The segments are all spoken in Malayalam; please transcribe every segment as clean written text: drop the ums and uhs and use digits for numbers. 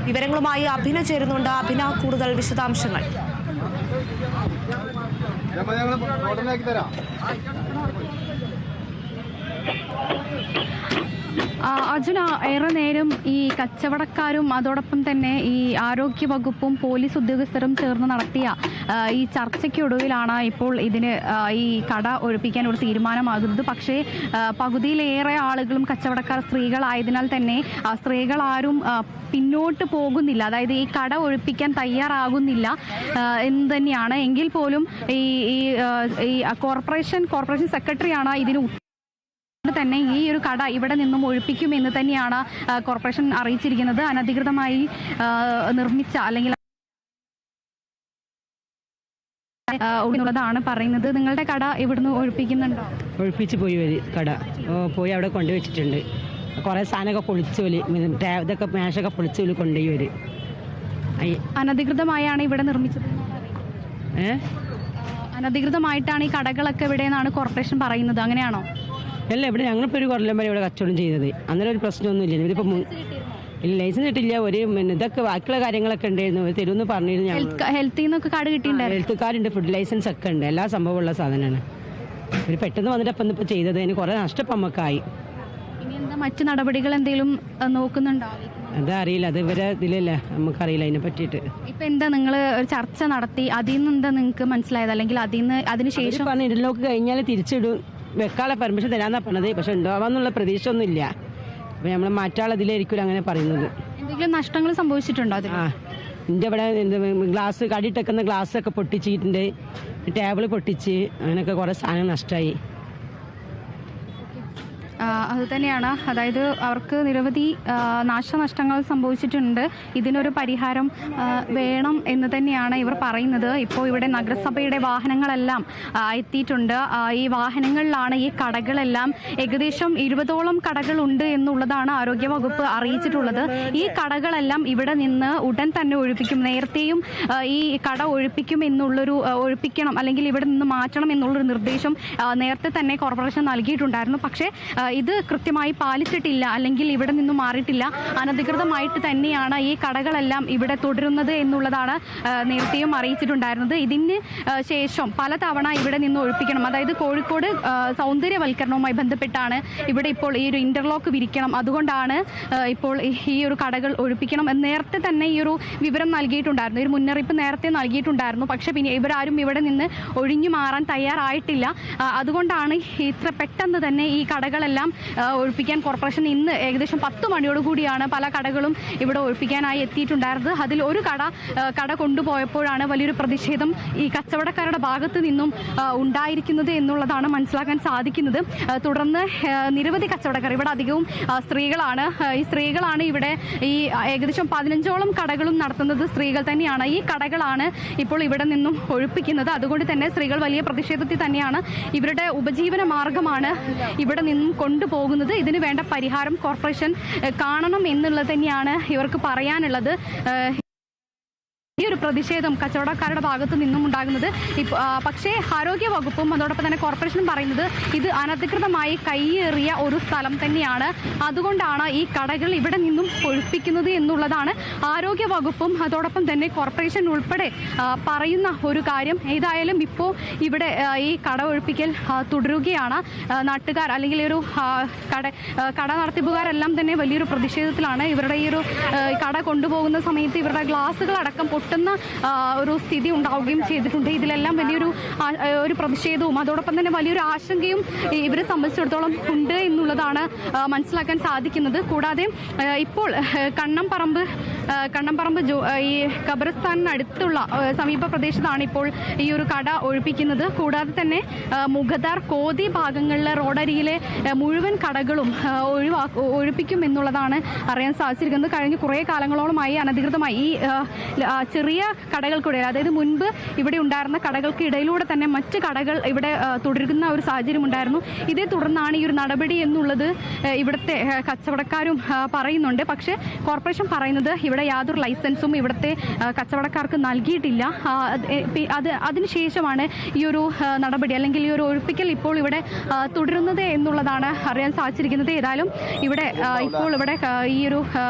വിവരങ്ങളുമായി അഭിന ചേരുന്നുണ്ട്. അഭിന, കൂടുതൽ വിശദാംശങ്ങൾ. അർജുന, ഏറെ നേരം ഈ കച്ചവടക്കാരും അതോടൊപ്പം തന്നെ ഈ ആരോഗ്യ വകുപ്പും പോലീസ് ഉദ്യോഗസ്ഥരും ചേർന്ന് നടത്തിയ ഈ ചർച്ചയ്ക്കൊടുവിലാണ് ഇപ്പോൾ ഇതിന് ഈ കട ഒഴിപ്പിക്കാൻ ഒരു തീരുമാനമാകുന്നത്. പക്ഷേ പകുതിയിലേറെ ആളുകളും കച്ചവടക്കാർ സ്ത്രീകളായതിനാൽ തന്നെ സ്ത്രീകളാരും പിന്നോട്ട് പോകുന്നില്ല, അതായത് ഈ കട ഒഴിപ്പിക്കാൻ തയ്യാറാകുന്നില്ല എന്ന് തന്നെയാണ്. എങ്കിൽ പോലും ഈ കോർപ്പറേഷൻ സെക്രട്ടറിയാണ് ഇതിന് തന്നെ ഈ ഒരു കട ഇവിടെ നിന്നും ഒഴിപ്പിക്കുമെന്ന് തന്നെയാണ് കോർപ്പറേഷൻ അറിയിച്ചിരിക്കുന്നത്. അനധികൃതമായി നിർമ്മിച്ച അല്ലെങ്കിൽ ഉള്ളതാണ് പറയുന്നത്. നിങ്ങളുടെ കട ഇവിടുന്ന് ഒഴിപ്പിക്കുന്നുണ്ടോ? ഒഴിപ്പിച്ച് പോയി കട പോയി അവിടെ കൊണ്ടുവച്ചിട്ടുണ്ട്. കുറേ സാധനമൊക്കെ പൊളിച്ചോലി, ഇതൊക്കെ മേശൊക്കെ പൊളിച്ചോലി കൊണ്ടുപോയി വരും. അനധികൃതമായാണ് ഇവിടെ നിർമ്മിച്ചത്. അനധികൃതമായിട്ടാണ് ഈ കടകളൊക്കെ ഇവിടെ എന്നാണ് കോർപ്പറേഷൻ പറയുന്നത്, അങ്ങനെയാണോ? അല്ല, ഇവിടെ ഞങ്ങളിപ്പോൾ ഒരു കൊല്ലം വരെ ഇവിടെ കച്ചവടം ചെയ്തത്. അന്നേരം ഒരു പ്രശ്നമൊന്നുമില്ല. ഇവരിപ്പോൾ ലൈസൻസ് കിട്ടില്ല. ഒരു ഇതൊക്കെ ബാക്കിയുള്ള കാര്യങ്ങളൊക്കെ ഉണ്ടായിരുന്നു. തരുമെന്ന് പറഞ്ഞിരുന്നു. ഹെൽത്തിൽ നിന്നൊക്കെ കാർഡ് കിട്ടിയിട്ടുണ്ടായിരുന്നു. ഹെൽത്ത് കാർഡുണ്ട്, ഫുഡ് ലൈസൻസ് ഒക്കെ ഉണ്ട്, എല്ലാ സംഭവമുള്ള സാധനമാണ്. ഒരു പെട്ടെന്ന് വന്നിട്ട് അപ്പം ഇപ്പോൾ ചെയ്തത്. അതിന് കുറേ നഷ്ടം നമുക്കായി. ഇനി എന്താ മറ്റു നടപടികൾ എന്തെങ്കിലും നോക്കുന്നുണ്ടോ? അതറിയില്ല, അത് ഇവരെ ഇതിലല്ല, നമുക്കറിയില്ല അതിനെ പറ്റിയിട്ട്. ഇപ്പം എന്താ നിങ്ങൾ ഒരു ചർച്ച നടത്തി, അതിൽ നിന്ന് എന്താ നിങ്ങൾക്ക് മനസ്സിലായത്? അല്ലെങ്കിൽ അതിനുശേഷം പറഞ്ഞ ഇന്റർലോക്ക് കഴിഞ്ഞാൽ തിരിച്ചിടും, വെക്കാനുള്ള പെർമിഷൻ തരാന്നാ പറഞ്ഞത്. പക്ഷെ ഉണ്ടാവാന്നുള്ള പ്രതീക്ഷ ഒന്നുമില്ല. അപ്പം നമ്മൾ മാറ്റാനുള്ള ഇതിലായിരിക്കും അങ്ങനെ പറയുന്നത്. എന്തെങ്കിലും നഷ്ടങ്ങൾ സംഭവിച്ചിട്ടുണ്ടോ? എൻ്റെ ഇവിടെ ഗ്ലാസ് കടിയിട്ടേക്കുന്ന ഗ്ലാസ്സൊക്കെ പൊട്ടിച്ചിട്ടുണ്ട്, ടേബിൾ പൊട്ടിച്ച്, അങ്ങനെയൊക്കെ കുറേ സാധനം നഷ്ടമായി. അതുതന്നെയാണ്, അതായത് അവർക്ക് നിരവധി നാശനഷ്ടങ്ങൾ സംഭവിച്ചിട്ടുണ്ട്. ഇതിനൊരു പരിഹാരം വേണം എന്ന് തന്നെയാണ് ഇവർ പറയുന്നത്. ഇപ്പോൾ ഇവിടെ നഗരസഭയുടെ വാഹനങ്ങളെല്ലാം എത്തിയിട്ടുണ്ട്. ഈ വാഹനങ്ങളിലാണ് ഈ കടകളെല്ലാം, ഏകദേശം 20ഓളം കടകളുണ്ട് എന്നുള്ളതാണ് ആരോഗ്യവകുപ്പ് അറിയിച്ചിട്ടുള്ളത്. ഈ കടകളെല്ലാം ഇവിടെ നിന്ന് ഉടൻ തന്നെ ഒഴിപ്പിക്കും. നേരത്തെയും ഈ കട ഒഴിപ്പിക്കണം അല്ലെങ്കിൽ ഇവിടെ നിന്ന് മാറ്റണം എന്നുള്ളൊരു നിർദ്ദേശം നേരത്തെ തന്നെ കോർപ്പറേഷൻ നൽകിയിട്ടുണ്ടായിരുന്നു. പക്ഷേ ഇത് കൃത്യമായി പാലിച്ചിട്ടില്ല, അല്ലെങ്കിൽ ഇവിടെ നിന്നും മാറിയിട്ടില്ല. അനധികൃതമായിട്ട് തന്നെയാണ് ഈ കടകളെല്ലാം ഇവിടെ തുടരുന്നത് എന്നുള്ളതാണ് നേരത്തെയും അറിയിച്ചിട്ടുണ്ടായിരുന്നത്. ഇതിന് ശേഷം പലതവണ ഇവിടെ നിന്ന് ഒഴിപ്പിക്കണം. അതായത് കോഴിക്കോട് സൗന്ദര്യവൽക്കരണവുമായി ബന്ധപ്പെട്ടാണ് ഇവിടെ ഇപ്പോൾ ഈ ഒരു ഇന്റർലോക്ക് വിരിക്കണം, അതുകൊണ്ടാണ് ഇപ്പോൾ ഈ ഒരു കടകൾ ഒഴിപ്പിക്കണം എന്ന് നേരത്തെ തന്നെ ഈ ഒരു വിവരം നൽകിയിട്ടുണ്ടായിരുന്നു, ഒരു മുന്നറിയിപ്പ് നേരത്തെ നൽകിയിട്ടുണ്ടായിരുന്നു. പക്ഷെ പിന്നെ ഇവരാരും ഇവിടെ നിന്ന് ഒഴിഞ്ഞു മാറാൻ തയ്യാറായിട്ടില്ല. അതുകൊണ്ടാണ് ഇത്ര പെട്ടെന്ന് തന്നെ ഈ കടകളെല്ലാം ഒഴിപ്പിക്കാൻ കോർപ്പറേഷൻ ഇന്ന് ഏകദേശം 10 മണിയോടുകൂടിയാണ് പല കടകളും ഇവിടെ ഒഴിപ്പിക്കാനായി എത്തിയിട്ടുണ്ടായിരുന്നത്. അതിൽ ഒരു കട കൊണ്ടുപോയപ്പോഴാണ് വലിയൊരു പ്രതിഷേധം ഈ കച്ചവടക്കാരുടെ ഭാഗത്ത് നിന്നും ഉണ്ടായിരിക്കുന്നത് എന്നുള്ളതാണ് മനസ്സിലാക്കാൻ സാധിക്കുന്നത്. തുടർന്ന് നിരവധി കച്ചവടക്കാർ, ഇവിടെ അധികവും സ്ത്രീകളാണ്. ഈ സ്ത്രീകളാണ് ഇവിടെ ഈ ഏകദേശം 15ഓളം കടകളും നടത്തുന്നത് സ്ത്രീകൾ തന്നെയാണ്. ഈ കടകളാണ് ഇപ്പോൾ ഇവിടെ നിന്നും ഒഴിപ്പിക്കുന്നത്. അതുകൊണ്ട് തന്നെ സ്ത്രീകൾ വലിയ പ്രതിഷേധത്തിൽ തന്നെയാണ്. ഇവരുടെ ഉപജീവന മാർഗമാണ് ഇവിടെ നിന്നും കൊണ്ടുപോകുന്നത്. ഇതിന് വേണ്ട പരിഹാരം കോർപ്പറേഷൻ കാണണം എന്നുള്ളത് തന്നെയാണ് ഇവർക്ക് പറയാനുള്ളത്. ഈ ഒരു പ്രതിഷേധം കച്ചവടക്കാരുടെ ഭാഗത്ത് നിന്നും ഉണ്ടാകുന്നത്. പക്ഷേ ആരോഗ്യ വകുപ്പും അതോടൊപ്പം തന്നെ കോർപ്പറേഷനും പറയുന്നത് ഇത് അനധികൃതമായി കൈയേറിയ ഒരു സ്ഥലം തന്നെയാണ്, അതുകൊണ്ടാണ് ഈ കടകൾ ഇവിടെ നിന്നും ഒഴിപ്പിക്കുന്നത് എന്നുള്ളതാണ് ആരോഗ്യ വകുപ്പും അതോടൊപ്പം തന്നെ കോർപ്പറേഷൻ ഉൾപ്പെടെ പറയുന്ന ഒരു കാര്യം. ഏതായാലും ഇപ്പോൾ ഇവിടെ ഈ കട ഒഴിപ്പിക്കൽ തുടരുകയാണ്. നാട്ടുകാർ അല്ലെങ്കിൽ ഒരു കട നടത്തിപ്പുകാരെല്ലാം തന്നെ വലിയൊരു പ്രതിഷേധത്തിലാണ്. ഇവരുടെ ഈ ഒരു കട കൊണ്ടുപോകുന്ന സമയത്ത് ഇവരുടെ ഗ്ലാസുകൾ അടക്കം പൊട്ടുന്ന ഒരു സ്ഥിതി ഉണ്ടാവുകയും ചെയ്തിട്ടുണ്ട്. ഇതിലെല്ലാം വലിയൊരു പ്രതിഷേധവും അതോടൊപ്പം തന്നെ വലിയൊരു ആശങ്കയും ഇവരെ സംബന്ധിച്ചിടത്തോളം ഉണ്ട് എന്നുള്ളതാണ് മനസ്സിലാക്കാൻ സാധിക്കുന്നത്. കൂടാതെ ഇപ്പോൾ കണ്ണംപറമ്പ് ഈ ഖബർസ്ഥാനിനടുത്തുള്ള സമീപ പ്രദേശത്താണ് ഇപ്പോൾ ഈ ഒരു കട ഒഴിപ്പിക്കുന്നത്. കൂടാതെ തന്നെ മുഖദാർ കോതി ഭാഗങ്ങളിലെ റോഡരികിലെ മുഴുവൻ കടകളും ഒഴിപ്പിക്കും എന്നുള്ളതാണ് അറിയാൻ സാധിച്ചിരിക്കുന്നത്. കഴിഞ്ഞ കുറേ കാലങ്ങളോളമായി അനധികൃതമായി ഈ ചെറിയ ചെറിയ കടകൾക്കിടയിൽ, അതായത് മുൻപ് ഇവിടെ ഉണ്ടായിരുന്ന കടകൾക്ക് ഇടയിലൂടെ തന്നെ മറ്റ് കടകൾ ഇവിടെ തുടരുന്ന ഒരു സാഹചര്യം ഉണ്ടായിരുന്നു. ഇതേ തുടർന്നാണ് ഈ ഒരു നടപടി എന്നുള്ളത് ഇവിടുത്തെ കച്ചവടക്കാരും പറയുന്നുണ്ട്. പക്ഷേ കോർപ്പറേഷൻ പറയുന്നത് ഇവിടെ യാതൊരു ലൈസൻസും ഇവിടുത്തെ കച്ചവടക്കാർക്ക് നൽകിയിട്ടില്ല. അതിനുശേഷമാണ് ഈ ഒരു നടപടി അല്ലെങ്കിൽ ഈ ഒരു ഒഴിപ്പിക്കൽ ഇപ്പോൾ ഇവിടെ തുടരുന്നത് എന്നുള്ളതാണ് അറിയാൻ സാധിച്ചിരിക്കുന്നത്. ഏതായാലും ഇവിടെ ഇപ്പോൾ ഇവിടെ ഈ ഒരു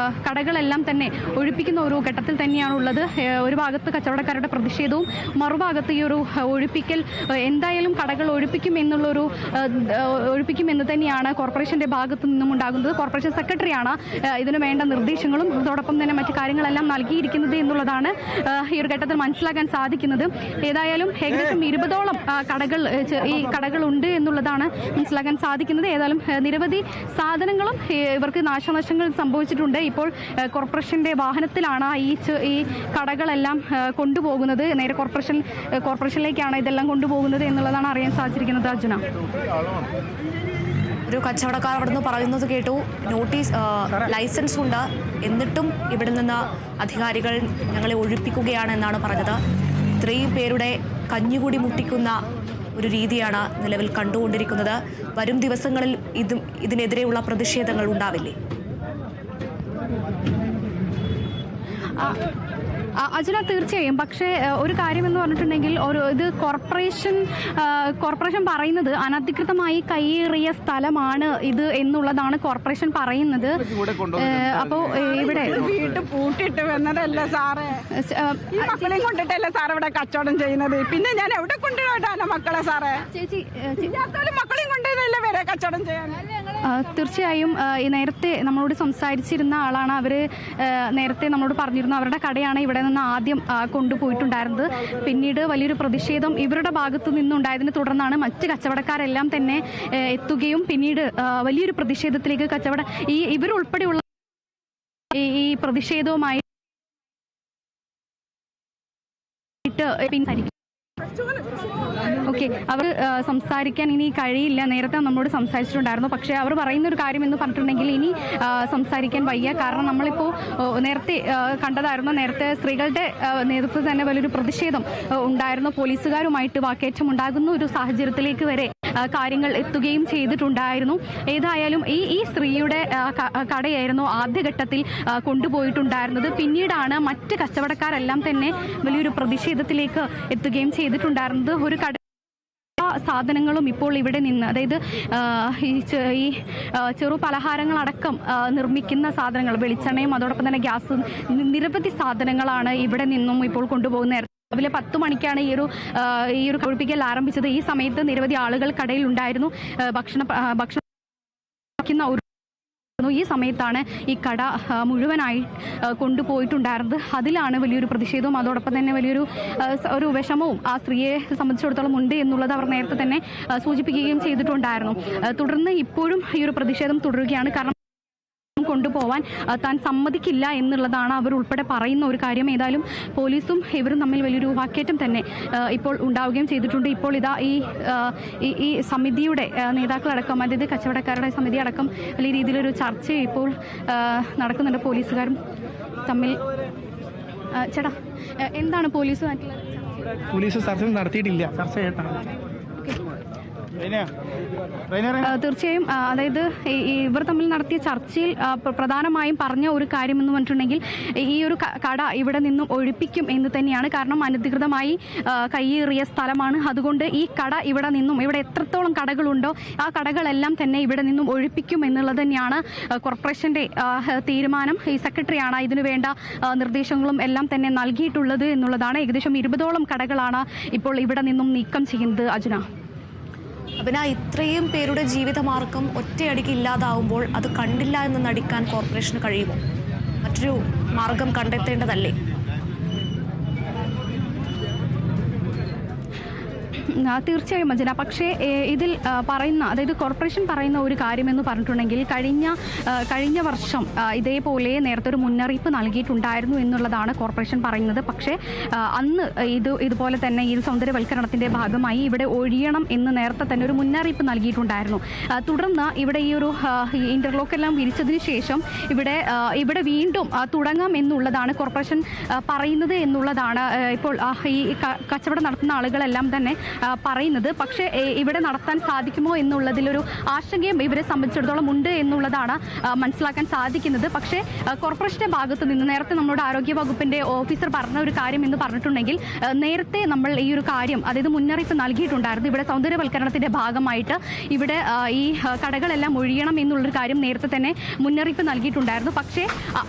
കടകളെല്ലാം തന്നെ ഒഴിപ്പിക്കുന്ന ഒരു ഘട്ടത്തിൽ തന്നെയാണുള്ളത്. ഒരു ഭാഗത്ത് കച്ചവടക്കാരുടെ പ്രതിഷേധവും മറുഭാഗത്ത് ഈ ഒരു ഒഴിപ്പിക്കൽ എന്തായാലും കടകൾ ഒഴിപ്പിക്കുമെന്ന് തന്നെയാണ് കോർപ്പറേഷന്റെ ഭാഗത്തു നിന്നും ഉണ്ടാകുന്നത്. കോർപ്പറേഷൻ സെക്രട്ടറിയാണ് ഇതിനു വേണ്ട നിർദ്ദേശങ്ങളും അതോടൊപ്പം തന്നെ മറ്റു കാര്യങ്ങളെല്ലാം നൽകിയിരിക്കുന്നത് എന്നുള്ളതാണ് ഈ ഒരു ഘട്ടത്തിൽ മനസ്സിലാക്കാൻ സാധിക്കുന്നത്. ഏതായാലും ഏകദേശം 20ഓളം കടകളുണ്ട് എന്നുള്ളതാണ് മനസ്സിലാക്കാൻ സാധിക്കുന്നത്. ഏതായാലും നിരവധി സാധനങ്ങളും ഇവർക്ക് നാശനഷ്ടങ്ങൾ സംഭവിച്ചിട്ടുണ്ട്. ഇപ്പോൾ കോർപ്പറേഷന്റെ വാഹനത്തിലാണ് ഈ കടകളെല്ലാം കൊണ്ടുപോകുന്നത്. നേരെ കോർപ്പറേഷനിലേക്കാണ് ഇതെല്ലാം കൊണ്ടുപോകുന്നത് എന്നുള്ളതാണ് അറിയാൻ സാധിച്ചിരിക്കുന്നത്. അർജുന, ഒരു കച്ചവടക്കാർ അവിടെ നിന്ന് പറയുന്നത് കേട്ടു, നോട്ടീസ് ലൈസൻസ് ഉണ്ട്, എന്നിട്ടും ഇവിടെ നിന്ന് അധികാരികൾ ഞങ്ങളെ ഒഴിപ്പിക്കുകയാണ് എന്നാണ് പറഞ്ഞത്. ഇത്രയും പേരുടെ കഞ്ഞുകൂടി മുട്ടിക്കുന്ന ഒരു രീതിയാണ് നിലവിൽ കണ്ടുകൊണ്ടിരിക്കുന്നത്. വരും ദിവസങ്ങളിൽ ഇതിനെതിരെയുള്ള പ്രതിഷേധങ്ങൾ ഉണ്ടാവില്ലേ? അർജുന, തീർച്ചയായും. പക്ഷേ ഒരു കാര്യമെന്ന് പറഞ്ഞിട്ടുണ്ടെങ്കിൽ ഇത് കോർപ്പറേഷൻ പറയുന്നത് അനധികൃതമായി കയ്യേറിയ സ്ഥലമാണ് ഇത് എന്നുള്ളതാണ് കോർപ്പറേഷൻ പറയുന്നത്. അപ്പോൾ ഇവിടെ വീട്ട് പൂട്ടിട്ട് വന്നതല്ല സാറേ, മക്കളെയും കൊണ്ടിട്ടല്ലേ സാർ ഇവിടെ കച്ചവടം ചെയ്യുന്നത്. പിന്നെ ഞാൻ എവിടെ കൊണ്ടുപോയിട്ടാണ് മക്കളെ സാറേ? ചേച്ചി മക്കളെയും കൊണ്ടുവന്നല്ലേ വരെ കച്ചവടം ചെയ്യാൻ. തീർച്ചയായും നേരത്തെ നമ്മളോട് സംസാരിച്ചിരുന്ന ആളാണ്. അവർ നേരത്തെ നമ്മളോട് പറഞ്ഞിരുന്നു അവരുടെ കടയാണ് ഇവിടെ നിന്ന് ആദ്യം കൊണ്ടുപോയിട്ടുണ്ടായിരുന്നത്. പിന്നീട് വലിയൊരു പ്രതിഷേധം ഇവരുടെ ഭാഗത്തു നിന്നുണ്ടായതിനെ തുടർന്നാണ് മറ്റ് കച്ചവടക്കാരെല്ലാം തന്നെ എത്തുകയും പിന്നീട് വലിയൊരു പ്രതിഷേധത്തിലേക്ക് ഇവരുൾപ്പെടെയുള്ള ഈ പ്രതിഷേധവുമായി ഓക്കെ, അവർ സംസാരിക്കാൻ ഇനി കഴിയില്ല. നേരത്തെ നമ്മളോട് സംസാരിച്ചിട്ടുണ്ടായിരുന്നു. പക്ഷേ അവർ പറയുന്ന ഒരു കാര്യം എന്ന് പറഞ്ഞിട്ടുണ്ടെങ്കിൽ ഇനി സംസാരിക്കാൻ വയ്യ. കാരണം നമ്മളിപ്പോൾ നേരത്തെ കണ്ടതായിരുന്നു, നേരത്തെ സ്ത്രീകളുടെ നേതൃത്വത്തിൽ തന്നെ വലിയൊരു പ്രതിഷേധം ഉണ്ടായിരുന്നു. പോലീസുകാരുമായിട്ട് വാക്കേറ്റം ഉണ്ടാകുന്ന ഒരു സാഹചര്യത്തിലേക്ക് വരെ കാര്യങ്ങൾ എത്തുകയും ചെയ്തിട്ടുണ്ടായിരുന്നു. ഏതായാലും ഈ സ്ത്രീയുടെ കടയായിരുന്നു ആദ്യഘട്ടത്തിൽ കൊണ്ടുപോയിട്ടുണ്ടായിരുന്നത്. പിന്നീടാണ് മറ്റ് കച്ചവടക്കാരെല്ലാം തന്നെ വലിയൊരു പ്രതിഷേധത്തിലേക്ക് എത്തുകയും ചെയ്തിട്ടുണ്ടായിരുന്നത്. ഒരു കട സാധനങ്ങളും ഇപ്പോൾ ഇവിടെ നിന്ന്, അതായത് ഈ ചെറു പലഹാരങ്ങളടക്കം നിർമ്മിക്കുന്ന സാധനങ്ങൾ, വെളിച്ചെണ്ണയും അതോടൊപ്പം തന്നെ ഗ്യാസ്, നിരവധി സാധനങ്ങളാണ് ഇവിടെ നിന്നും ഇപ്പോൾ കൊണ്ടുപോകുന്നത്. രാവിലെ 10 മണിക്കാണ് ഈ ഒരു ഒഴിപ്പിക്കൽ ആരംഭിച്ചത്. ഈ സമയത്ത് നിരവധി ആളുകൾ കടയിൽ ഉണ്ടായിരുന്നു. ഭക്ഷണം ഈ സമയത്താണ് ഈ കട മുഴുവനായി കൊണ്ടുപോയിട്ടുണ്ടായിരുന്നത്. അതിലാണ് വലിയൊരു പ്രതിഷേധവും അതോടൊപ്പം തന്നെ വലിയൊരു വിഷമവും ആ സ്ത്രീയെ സംബന്ധിച്ചിടത്തോളം ഉണ്ട് എന്നുള്ളത് അവർ നേരത്തെ തന്നെ സൂചിപ്പിക്കുകയും ചെയ്തിട്ടുണ്ടായിരുന്നു. തുടർന്ന് ഇപ്പോഴും ഈ ഒരു പ്രതിഷേധം തുടരുകയാണ്. കാരണം കൊണ്ടുപോവാൻ താൻ സമ്മതിക്കില്ല എന്നുള്ളതാണ് അവർ ഉൾപ്പെടെ പറയുന്ന ഒരു കാര്യം. ഏതായാലും പോലീസും ഇവരും തമ്മിൽ വലിയൊരു വാക്കേറ്റം തന്നെ ഇപ്പോൾ ഉണ്ടാവുകയും ചെയ്തിട്ടുണ്ട്. ഇപ്പോൾ ഇതാ ഈ സമിതിയുടെ നേതാക്കളടക്കം, അതായത് കച്ചവടക്കാരുടെ സമിതി അടക്കം വലിയ രീതിയിലൊരു ചർച്ച ഇപ്പോൾ നടക്കുന്നുണ്ട് പോലീസുകാരും തമ്മിൽ. ചേട്ടാ, എന്താണ് പോലീസ് ചർച്ച നടത്തിയിട്ടില്ല, ചർച്ച ചെയ്യട്ടാണ്. തീർച്ചയായും, അതായത് ഇവർ തമ്മിൽ നടത്തിയ ചർച്ചയിൽ പ്രധാനമായും പറഞ്ഞ ഒരു കാര്യം എന്ന് പറഞ്ഞിട്ടുണ്ടെങ്കിൽ ഈ ഒരു കട ഇവിടെ നിന്നും ഒഴിപ്പിക്കും എന്ന് തന്നെയാണ്. കാരണം അനധികൃതമായി കയ്യേറിയ സ്ഥലമാണ്. അതുകൊണ്ട് ഈ കട ഇവിടെ എത്രത്തോളം കടകളുണ്ടോ ആ കടകളെല്ലാം തന്നെ ഇവിടെ നിന്നും ഒഴിപ്പിക്കും എന്നുള്ളത് തന്നെയാണ് കോർപ്പറേഷന്റെ തീരുമാനം. ഈ സെക്രട്ടറിയാണ് ഇതിനു വേണ്ട നിർദ്ദേശങ്ങളും എല്ലാം തന്നെ നൽകിയിട്ടുള്ളത് എന്നുള്ളതാണ്. ഏകദേശം 20ഓളം കടകളാണ് ഇപ്പോൾ ഇവിടെ നിന്നും നീക്കം ചെയ്യുന്നത്. അർജുന, ഇത്രയും പേരുടെ ജീവിതമാർഗം ഒറ്റയടിക്ക് ഇല്ലാതാവുമ്പോൾ അത് കണ്ടില്ല എന്ന് നടിക്കാൻ കോർപ്പറേഷന് കഴിയുമോ? മറ്റൊരു മാർഗം കണ്ടെത്തേണ്ടതല്ലേ? തീർച്ചയായും അഞ്ജന. പക്ഷേ ഇതിൽ പറയുന്ന, അതായത് കോർപ്പറേഷൻ പറയുന്ന ഒരു കാര്യമെന്ന് പറഞ്ഞിട്ടുണ്ടെങ്കിൽ കഴിഞ്ഞ വർഷം ഇതേപോലെ നേരത്തെ ഒരു മുന്നറിയിപ്പ് നൽകിയിട്ടുണ്ടായിരുന്നു എന്നുള്ളതാണ് കോർപ്പറേഷൻ പറയുന്നത്. പക്ഷേ അന്ന് ഇതുപോലെ തന്നെ ഈ സൗന്ദര്യവൽക്കരണത്തിൻ്റെ ഭാഗമായി ഇവിടെ ഒഴിയണം എന്ന് നേരത്തെ തന്നെ ഒരു മുന്നറിയിപ്പ് നൽകിയിട്ടുണ്ടായിരുന്നു. തുടർന്ന് ഇവിടെ ഈ ഒരു ഇന്റർലോക്കെല്ലാം വിരിച്ചതിന് ശേഷം ഇവിടെ വീണ്ടും തുടങ്ങാം എന്നുള്ളതാണ് കോർപ്പറേഷൻ പറയുന്നത് എന്നുള്ളതാണ് ഇപ്പോൾ ഈ കച്ചവടം നടത്തുന്ന ആളുകളെല്ലാം തന്നെ പറയുന്നത്. പക്ഷേ ഇവിടെ നടത്താൻ സാധിക്കുമോ എന്നുള്ളതിലൊരു ആശങ്കയും ഇവരെ സംബന്ധിച്ചിടത്തോളം ഉണ്ട് എന്നുള്ളതാണ് മനസ്സിലാക്കാൻ സാധിക്കുന്നത്. പക്ഷേ കോർപ്പറേഷന്റെ ഭാഗത്ത് നിന്ന് നേരത്തെ നമ്മുടെ ആരോഗ്യ വകുപ്പിന്റെ ഓഫീസർ പറഞ്ഞ ഒരു കാര്യം എന്ന് പറഞ്ഞിട്ടുണ്ടെങ്കിൽ, നേരത്തെ നമ്മൾ ഈ ഒരു കാര്യം, അതായത് മുന്നറിയിപ്പ് നൽകിയിട്ടുണ്ടായിരുന്നു. ഇവിടെ സൗന്ദര്യവൽക്കരണത്തിന്റെ ഭാഗമായിട്ട് ഇവിടെ ഈ കടകളെല്ലാം ഒഴിയണം എന്നുള്ളൊരു കാര്യം നേരത്തെ തന്നെ മുന്നറിയിപ്പ് നൽകിയിട്ടുണ്ടായിരുന്നു. പക്ഷേ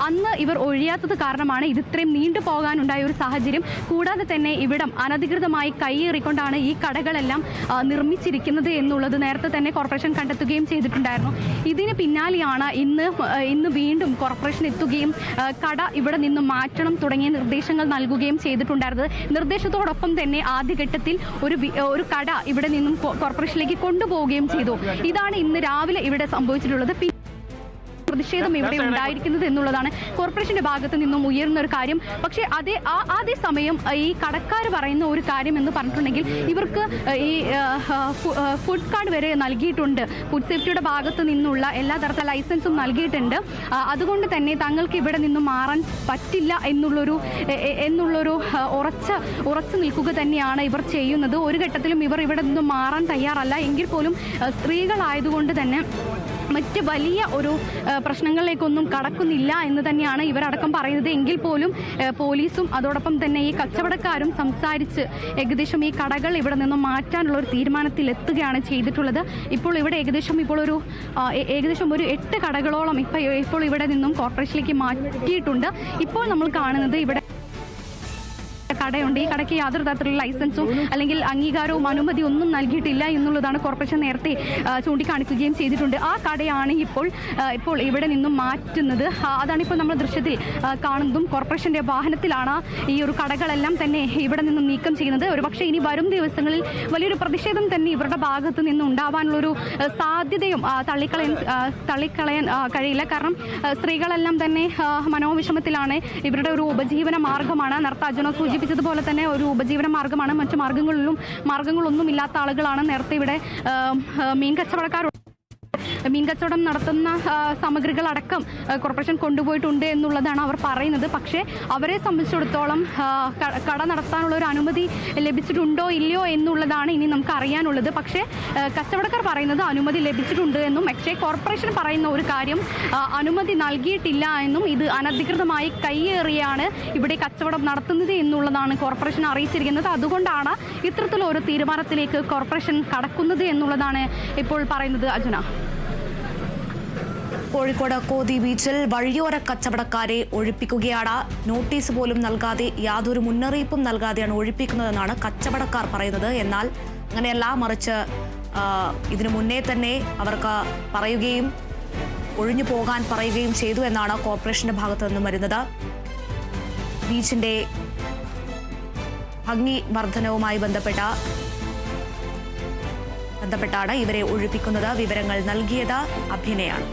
അന്ന് ഇവർ ഒഴിയാത്തത് കാരണമാണ് ഇത് ഇത്രയും നീണ്ടുപോകാനുണ്ടായ ഒരു സാഹചര്യം. കൂടാതെ തന്നെ ഇവിടം അനധികൃതമായി കൈയേറിക്കൊണ്ടാണ് ഈ കടകളെല്ലാം നിർമ്മിച്ചിരിക്കുന്നത് എന്നുള്ളത് നേരത്തെ തന്നെ കോർപ്പറേഷൻ കണ്ടെത്തുകയും ചെയ്തിട്ടുണ്ടായിരുന്നു. ഇതിന് പിന്നാലെയാണ് ഇന്ന് വീണ്ടും കോർപ്പറേഷൻ എത്തുകയും കട ഇവിടെ നിന്ന് മാറ്റണം തുടങ്ങിയ നിർദ്ദേശങ്ങൾ നൽകുകയും ചെയ്തിട്ടുണ്ടായിരുന്നത്. നിർദ്ദേശത്തോടൊപ്പം തന്നെ ആദ്യഘട്ടത്തിൽ ഒരു കട ഇവിടെ നിന്നും കോർപ്പറേഷനിലേക്ക് കൊണ്ടുപോവുകയും ചെയ്തു. ഇതാണ് ഇന്ന് രാവിലെ ഇവിടെ സംഭവിച്ചിട്ടുള്ളത്. പ്രതിഷേധം ഇവിടെ ഉണ്ടായിരിക്കുന്നത് എന്നുള്ളതാണ് കോർപ്പറേഷന്റെ ഭാഗത്ത് നിന്നും ഉയർന്ന ഒരു കാര്യം. പക്ഷേ അതേ സമയം ഈ കടക്കാർ പറയുന്ന ഒരു കാര്യം എന്ന് പറഞ്ഞിട്ടുണ്ടെങ്കിൽ, ഇവർക്ക് ഈ ഫുഡ് കാർഡ് വരെ നൽകിയിട്ടുണ്ട്. ഫുഡ് സേഫ്റ്റിയുടെ ഭാഗത്ത് നിന്നുള്ള എല്ലാ തരത്തിലുള്ള ലൈസൻസും നൽകിയിട്ടുണ്ട്. അതുകൊണ്ട് തന്നെ തങ്ങൾക്ക് ഇവിടെ നിന്നും മാറാൻ പറ്റില്ല എന്നുള്ളൊരു ഉറച്ചു നിൽക്കുക തന്നെയാണ് ഇവർ ചെയ്യുന്നത്. ഒരു ഘട്ടത്തിലും ഇവർ ഇവിടെ നിന്നും മാറാൻ തയ്യാറല്ല. എങ്കിൽ പോലും സ്ത്രീകളായതുകൊണ്ട് തന്നെ മറ്റ് വലിയ ഒരു പ്രശ്നങ്ങളിലേക്കൊന്നും കടക്കുന്നില്ല എന്ന് തന്നെയാണ് ഇവരടക്കം പറയുന്നത്. എങ്കിൽ പോലും പോലീസും അതോടൊപ്പം തന്നെ ഈ കച്ചവടക്കാരും സംസാരിച്ച് ഏകദേശം ഈ കടകൾ ഇവിടെ നിന്നും മാറ്റാനുള്ള ഒരു തീരുമാനത്തിൽ എത്തുകയാണ് ചെയ്തിട്ടുള്ളത്. ഇപ്പോൾ ഇവിടെ ഏകദേശം ഒരു 8 കടകളോളം ഇപ്പോൾ ഇവിടെ നിന്നും കോർപ്പറേഷനിലേക്ക് മാറ്റിയിട്ടുണ്ട്. ഇപ്പോൾ നമ്മൾ കാണുന്നത് ഇവിടെ കടയുണ്ട്. ഈ കടയ്ക്ക് യാതൊരു തരത്തിലുള്ള ലൈസൻസും അല്ലെങ്കിൽ അംഗീകാരവും അനുമതി ഒന്നും നൽകിയിട്ടില്ല എന്നുള്ളതാണ് കോർപ്പറേഷൻ നേരത്തെ ചൂണ്ടിക്കാണിക്കുകയും ചെയ്തിട്ടുണ്ട്. ആ കടയാണ് ഇപ്പോൾ ഇവിടെ നിന്നും മാറ്റുന്നത്. അതാണ് ഇപ്പോൾ നമ്മൾ ദൃശ്യത്തിൽ കാണുന്നതും. കോർപ്പറേഷന്റെ വാഹനത്തിലാണ് ഈ ഒരു കടകളെല്ലാം തന്നെ ഇവിടെ നിന്നും നീക്കം ചെയ്യുന്നത്. ഒരുപക്ഷെ ഇനി വരും ദിവസങ്ങളിൽ വലിയൊരു പ്രതിഷേധം തന്നെ ഇവരുടെ ഭാഗത്ത് നിന്ന് ഉണ്ടാവാനുള്ളൊരു സാധ്യതയും തള്ളിക്കളയാൻ കഴിയില്ല. കാരണം സ്ത്രീകളെല്ലാം തന്നെ മനോവിഷമത്തിലാണ്. ഇവരുടെ ഒരു ഉപജീവന മാർഗമാണ്. നേരത്തെ അർജുന സൂചിപ്പിച്ചതുപോലെ തന്നെ ഒരു ഉപജീവന മാർഗമാണ്. മറ്റു മാർഗങ്ങളൊന്നും ഇല്ലാത്ത ആളുകളാണ്. നേരത്തെ ഇവിടെ മീൻ കച്ചവടം നടത്തുന്ന സാമഗ്രികളടക്കം കോർപ്പറേഷൻ കൊണ്ടുപോയിട്ടുണ്ട് എന്നുള്ളതാണ് അവർ പറയുന്നത്. പക്ഷേ അവരെ സംബന്ധിച്ചിടത്തോളം കട നടത്താനുള്ള ഒരു അനുമതി ലഭിച്ചിട്ടുണ്ടോ ഇല്ലയോ എന്നുള്ളതാണ് ഇനി നമുക്ക് അറിയാനുള്ളത്. പക്ഷേ കച്ചവടക്കാർ പറയുന്നത് അനുമതി ലഭിച്ചിട്ടുണ്ട് എന്നും, പക്ഷേ കോർപ്പറേഷൻ പറയുന്ന ഒരു കാര്യം അനുമതി നൽകിയിട്ടില്ല എന്നും, ഇത് അനധികൃതമായി കൈയേറിയാണ് ഇവിടെ കച്ചവടം നടത്തുന്നത് എന്നുള്ളതാണ് കോർപ്പറേഷൻ അറിയിച്ചിരിക്കുന്നത്. അതുകൊണ്ടാണ് ഇത്തരത്തിലൊരു തീരുമാനത്തിലേക്ക് കോർപ്പറേഷൻ കടക്കുന്നത് എന്നുള്ളതാണ് ഇപ്പോൾ പറയുന്നത്. അർജുന, കോഴിക്കോട് കോതി ബീച്ചിൽ വഴിയോര കച്ചവടക്കാരെ ഒഴിപ്പിക്കുകയാണ്. നോട്ടീസ് പോലും നൽകാതെ, യാതൊരു മുന്നറിയിപ്പും നൽകാതെയാണ് ഒഴിപ്പിക്കുന്നതെന്നാണ് കച്ചവടക്കാർ പറയുന്നത്. എന്നാൽ അങ്ങനെയല്ല, മറിച്ച് ഇതിനു മുന്നേ തന്നെ അവർക്ക് പറയുകയും ഒഴിഞ്ഞു പോകാൻ പറയുകയും ചെയ്തു എന്നാണ് കോർപ്പറേഷന്റെ ഭാഗത്തു നിന്നും വരുന്നത്. ബീച്ചിന്റെ ഭംഗി വർധനവുമായി ബന്ധപ്പെട്ടാണ് ഇവരെ ഒഴിപ്പിക്കുന്നത്. വിവരങ്ങൾ നൽകിയത് അഭിനയാണ്.